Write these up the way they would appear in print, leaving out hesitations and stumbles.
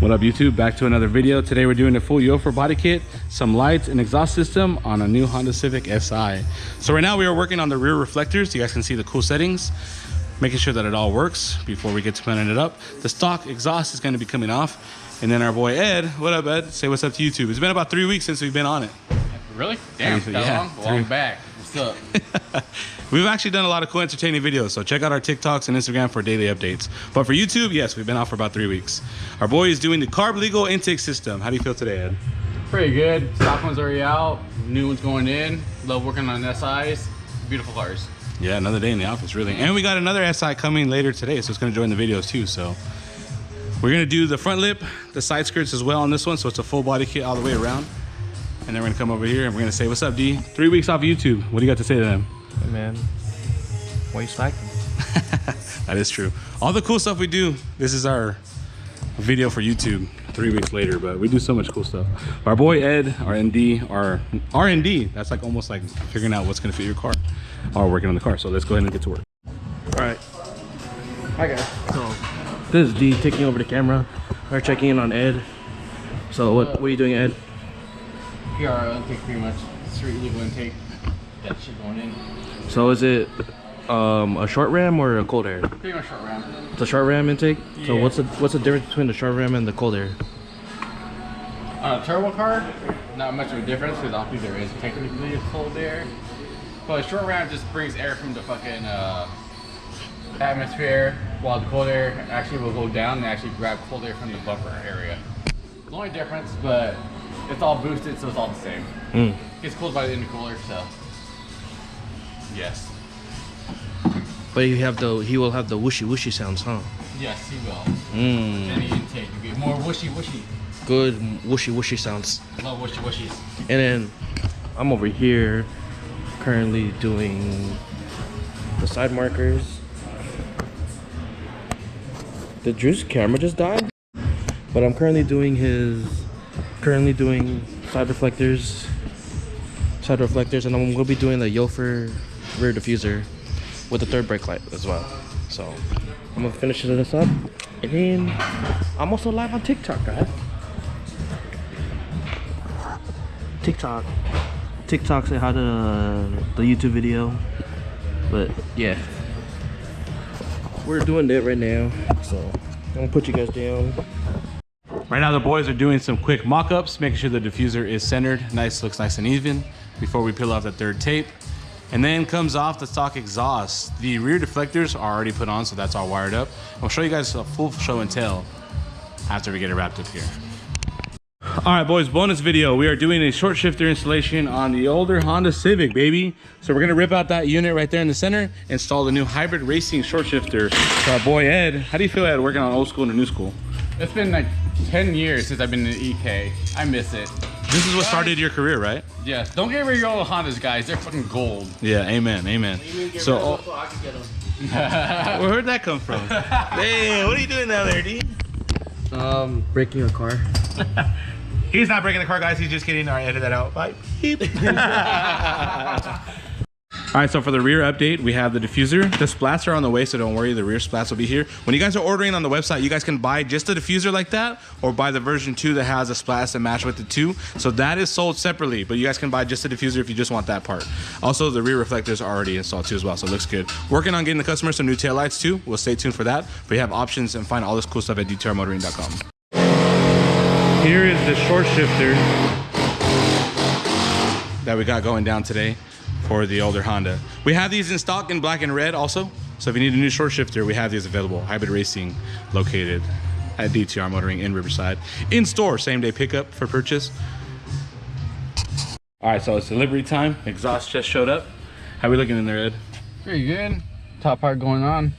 What up YouTube, back to another video. Today we're doing a full Yofer body kit, some lights and exhaust system on a new Honda Civic Si. So right now we are working on the rear reflectors. You guys can see the cool settings, making sure that it all works before we get to mounting it up. The stock exhaust is going to be coming off. And then our boy Ed, what up Ed? Say what's up to YouTube. It's been about 3 weeks since we've been on it. Really? Damn, that yeah, long? Well, I'm back. What's up? We've actually done a lot of cool entertaining videos, so check out our TikToks and Instagram for daily updates. But for YouTube, yes, we've been off for about 3 weeks. Our boy is doing the carb legal intake system. How do you feel today, Ed? Pretty good. Stock one's already out. New one's going in. Love working on SIs. Beautiful cars. Yeah, another day in the office, really. And we got another SI coming later today, so it's going to join the videos too. So we're going to do the front lip, the side skirts as well on this one, so it's a full body kit all the way around. And then we're going to come over here and we're going to say, what's up, D? 3 weeks off of YouTube. What do you got to say to them? Hey man, why you slacking? That is true. All the cool stuff we do, this is our video for YouTube 3 weeks later, but we do so much cool stuff. Our boy Ed, our ND, our R&D, that's like almost like figuring out what's going to fit your car, or working on the car. So let's go ahead and get to work. All right. Hi guys. So this is D taking over the camera. We're checking in on Ed. So what are you doing, Ed? PR intake pretty much. Street legal intake. That shit going in. So is it a short ram or a cold air? Pretty much short ram. It's a short ram intake. Yeah. So what's the difference between the short ram and the cold air? On a turbo car, not much of a difference because obviously there is technically a cold air. But a short ram just brings air from the fucking atmosphere, while the cold air actually will go down and actually grab cold air from the buffer area. The only difference, but it's all boosted, so it's all the same. Gets cooled by the intercooler, so yes. But he will have the whooshy whooshy sounds, huh? Yes, he will. Any intake, you get more whooshy whooshy. Good whooshy whooshy sounds. Love whooshy whooshies. And then I'm over here currently doing the side markers. Did Drew's camera just die? But I'm currently doing side reflectors, and I'm gonna be doing the Yofer rear diffuser with the third brake light as well. So I'm gonna finish this up, and then I'm also live on TikTok, guys. TikTok say hi to the YouTube video, but yeah, we're doing that right now. So I'm gonna put you guys down. Right now the boys are doing some quick mock-ups, making sure the diffuser is centered, looks nice and even before we peel off the third tape. And then comes off the stock exhaust. The rear deflectors are already put on, so that's all wired up. I'll show you guys a full show and tell after we get it wrapped up here. All right, boys, bonus video. We are doing a short shifter installation on the older Honda Civic, baby. So we're gonna rip out that unit right there in the center, install the new hybrid racing short shifter. So our boy Ed, how do you feel, Ed, working on old school and new school? It's been like 10 years since I've been in EK. I miss it. This is what started your career, right? Yes. Don't get rid of your old Hondas, guys. They're fucking gold. Yeah, amen, amen. So, I can get them. where'd that come from? Hey, what are you doing down there, D? Breaking a car. He's not breaking the car, guys. He's just kidding. All right, edit that out. Bye. All right, so for the rear update, we have the diffuser. The splats are on the way, so don't worry. The rear splats will be here. When you guys are ordering on the website, you guys can buy just the diffuser like that, or buy the version 2 that has the splats that match with the 2. So that is sold separately, but you guys can buy just the diffuser if you just want that part. Also, the rear reflectors are already installed too as well, so it looks good. Working on getting the customer some new taillights too. We'll stay tuned for that. But you have options and find all this cool stuff at dtrmotoring.com. Here is the short shifter that we got going down today for the older Honda. We have these in stock in black and red also. So if you need a new short shifter, we have these available. Hybrid Racing, located at DTR Motoring in Riverside. In store, same day pickup for purchase. All right, so it's delivery time. Exhaust just showed up. How we looking in there, Ed? Pretty good. Top part going on.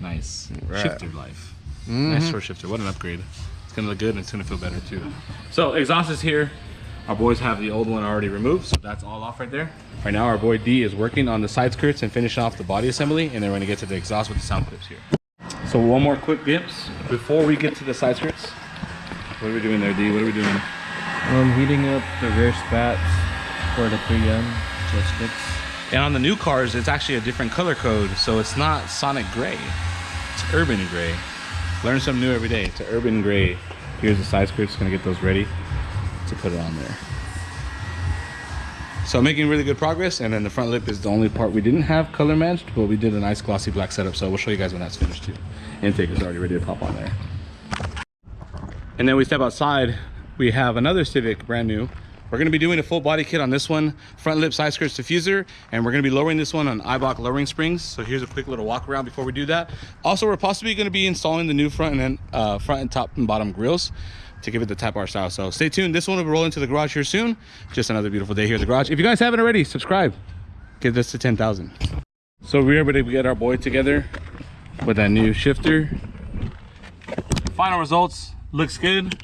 Nice. Right. Shifter life. Nice short shifter. What an upgrade. It's gonna look good and it's gonna feel better too. So exhaust is here. Our boys have the old one already removed, so that's all off right there. Right now our boy D is working on the side skirts and finishing off the body assembly, and then we're gonna get to the exhaust with the sound clips here. So one more quick glimpse before we get to the side skirts. What are we doing there, D? What are we doing? I'm heating up the rear spats for the 3M, so it sticks. And on the new cars, it's actually a different color code, so it's not Sonic Gray. It's Urban Gray. Learn something new every day. It's an Urban Gray Here's the side skirts, gonna get those ready to put it on there. So making really good progress, and then the front lip is the only part we didn't have color matched, but we did a nice glossy black setup, so we'll show you guys when that's finished too. Intake is already ready to pop on there. And then we step outside, we have another Civic, brand new. We're gonna be doing a full body kit on this one, front lip, side skirts, diffuser, and we're gonna be lowering this one on iBlock lowering springs. So here's a quick little walk around before we do that. Also, we're possibly gonna be installing the new front and top and bottom grills to give it the Type R style. So stay tuned. This one will roll into the garage here soon. Just another beautiful day here at the garage. If you guys haven't already, subscribe. Get this to 10,000. So we were able to get our boy together with that new shifter. Final results, looks good.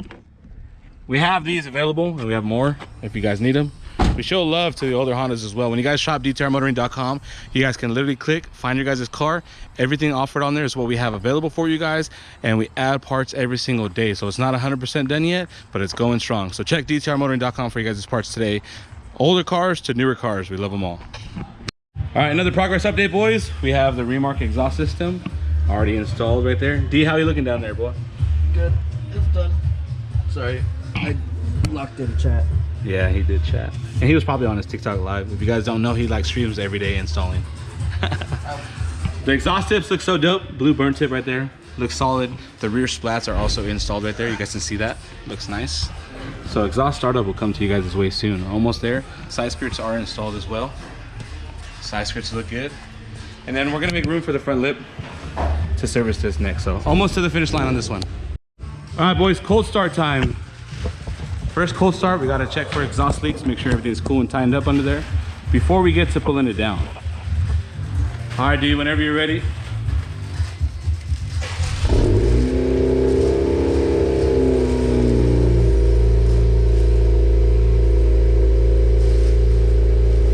We have these available, and we have more if you guys need them. We show love to the older Hondas as well. When you guys shop dtrmotoring.com, you guys can literally click, find your guys' car. Everything offered on there is what we have available for you guys, and we add parts every single day. So it's not 100% done yet, but it's going strong. So check dtrmotoring.com for you guys' parts today. Older cars to newer cars, we love them all. All right, another progress update, boys. We have the Remark exhaust system already installed right there. D, how you looking down there, boy? Good. It's done. Sorry, I locked in chat. Yeah, he did chat. And he was probably on his TikTok live. If you guys don't know, he like streams every day installing. The exhaust tips look so dope. Blue burn tip right there. Looks solid. The rear splats are also installed right there. You guys can see that. Looks nice. So exhaust startup will come to you guys way soon. Almost there. Side skirts are installed as well. Side skirts look good. And then we're gonna make room for the front lip to service this next. So almost to the finish line on this one. All right, boys, cold start time. First cold start, we gotta check for exhaust leaks, make sure everything's cool and tightened up under there before we get to pulling it down. All right, D, whenever you're ready.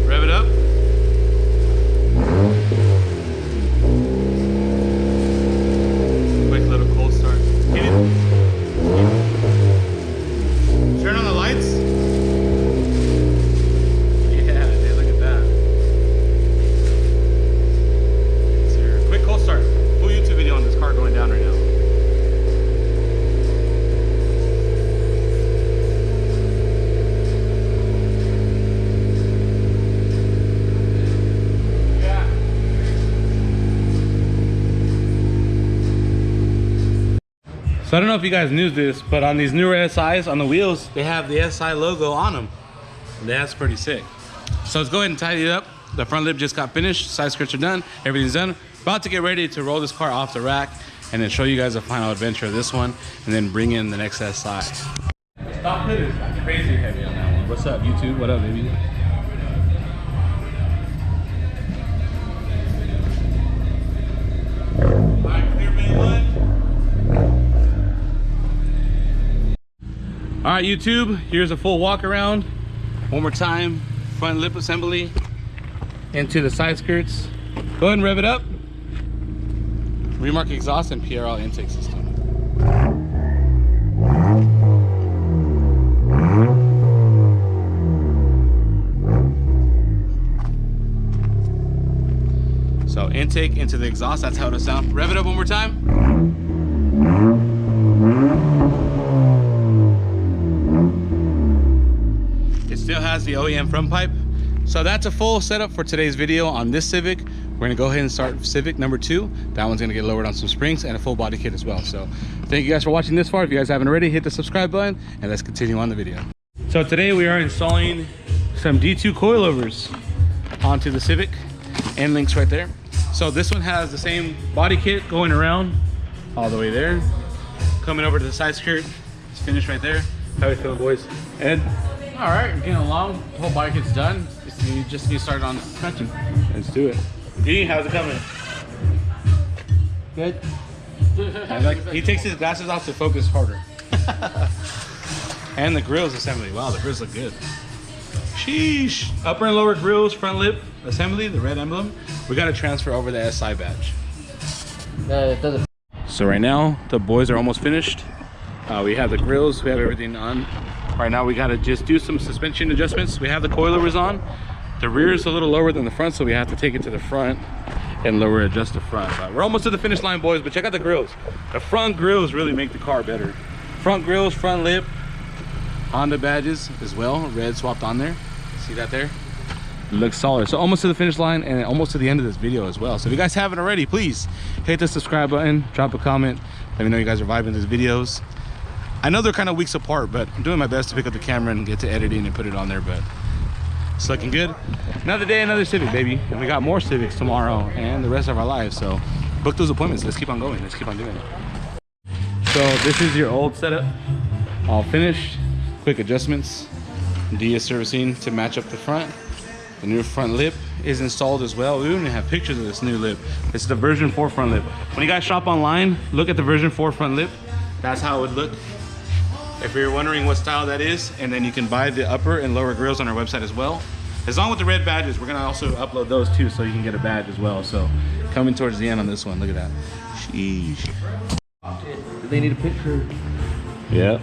Rev it up. Quick little cold start. Hit it. Turn on the lights. Yeah, dude, look at that. It's your quick cold start. Full YouTube video on this car going down right now. Yeah. So I don't know if you guys knew this, but on these newer SIs, on the wheels, they have the SI logo on them. And that's pretty sick. So let's go ahead and tidy it up. The front lip just got finished, side skirts are done, everything's done. About to get ready to roll this car off the rack and then show you guys the final adventure of this one and then bring in the next SI. Stop hood is crazy heavy on that one. What's up, YouTube? What up, baby? All right, clear main line. All right, YouTube, here's a full walk around. One more time, front lip assembly into the side skirts. Go ahead and rev it up. Remark exhaust and PRL intake system. So intake into the exhaust, that's how it'll sound. Rev it up one more time. It still has the OEM front pipe. So that's a full setup for today's video on this Civic. We're gonna go ahead and start Civic number 2. That one's gonna get lowered on some springs and a full body kit as well. So thank you guys for watching this far. If you guys haven't already, hit the subscribe button and let's continue on the video. So today we are installing some D2 coilovers onto the Civic. End links right there. So this one has the same body kit going around all the way there. Coming over to the side skirt, it's finished right there. How you feeling, boys? Ed? All right, getting along. The whole bike is done. You just need to start on suspension. Let's do it. D, how's it coming? Good. He takes his glasses off to focus harder. And the grills assembly. Wow, the grills look good. Sheesh. Upper and lower grills, front lip assembly, the red emblem. We got to transfer over the SI badge. It doesn't. So right now, the boys are almost finished. We have the grills, we have everything on. Right now, we got to just do some suspension adjustments. We have the coilovers on. The rear is a little lower than the front, so we have to take it to the front and lower adjust the front. But we're almost to the finish line, boys, but check out the grills. The front grills really make the car better. Front grills, front lip, Honda badges as well, red swapped on there. See that there? Looks solid. So almost to the finish line and almost to the end of this video as well. So if you guys haven't already, please hit the subscribe button, drop a comment, let me know you guys are vibing these videos. I know they're kind of weeks apart, but I'm doing my best to pick up the camera and get to editing and put it on there, but it's looking good. Another day, another Civic, baby. And we got more Civics tomorrow and the rest of our lives. So book those appointments. Let's keep on going. Let's keep on doing it. So this is your old setup, all finished. Quick adjustments. DS servicing to match up the front. The new front lip is installed as well. We even have pictures of this new lip. It's the version 4 front lip. When you guys shop online, look at the version 4 front lip. That's how it would look. If you're wondering what style that is, and then you can buy the upper and lower grills on our website as well. As long with the red badges, we're gonna also upload those too, so you can get a badge as well. So coming towards the end on this one, look at that. Sheesh. They need a picture. Yeah.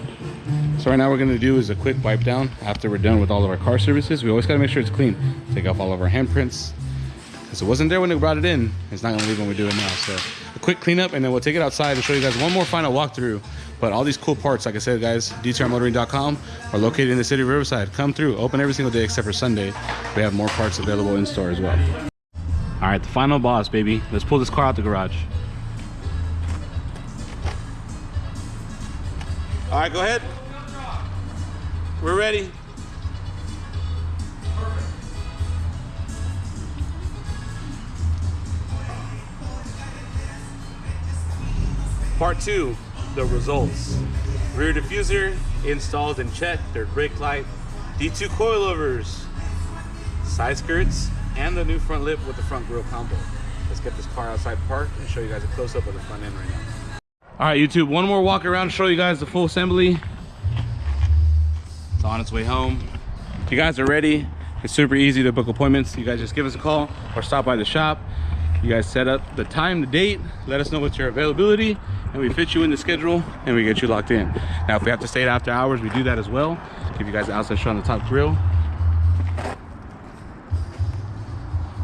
So right now what we're gonna do is a quick wipe down after we're done with all of our car services. We always gotta make sure it's clean. Take off all of our handprints. Because it wasn't there when we brought it in. It's not gonna leave when we do it now. So a quick cleanup and then we'll take it outside and show you guys one more final walkthrough. But all these cool parts, like I said guys, dtrmotoring.com are located in the city of Riverside. Come through, open every single day except for Sunday. We have more parts available in store as well. All right, the final boss, baby. Let's pull this car out the garage. All right, go ahead. We're ready. Part 2, the results. Rear diffuser installed and checked, third brake light, D2 coilovers, side skirts, and the new front lip with the front grille combo. Let's get this car outside parked and show you guys a close-up of the front end right now. All right, YouTube, one more walk around to show you guys the full assembly. It's on its way home. If you guys are ready, it's super easy to book appointments. You guys just give us a call or stop by the shop. You guys set up the time, the date, let us know what's your availability, and we fit you in the schedule and we get you locked in. Now, if we have to stay after hours, we do that as well. Give you guys an outside shot on the top grill.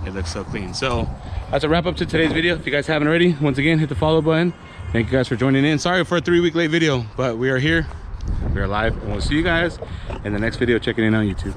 It looks so clean. So that's a wrap up to today's video. If you guys haven't already, once again, hit the follow button. Thank you guys for joining in. Sorry for a 3-week late video, but we are here, we are live, and we'll see you guys in the next video checking in on YouTube.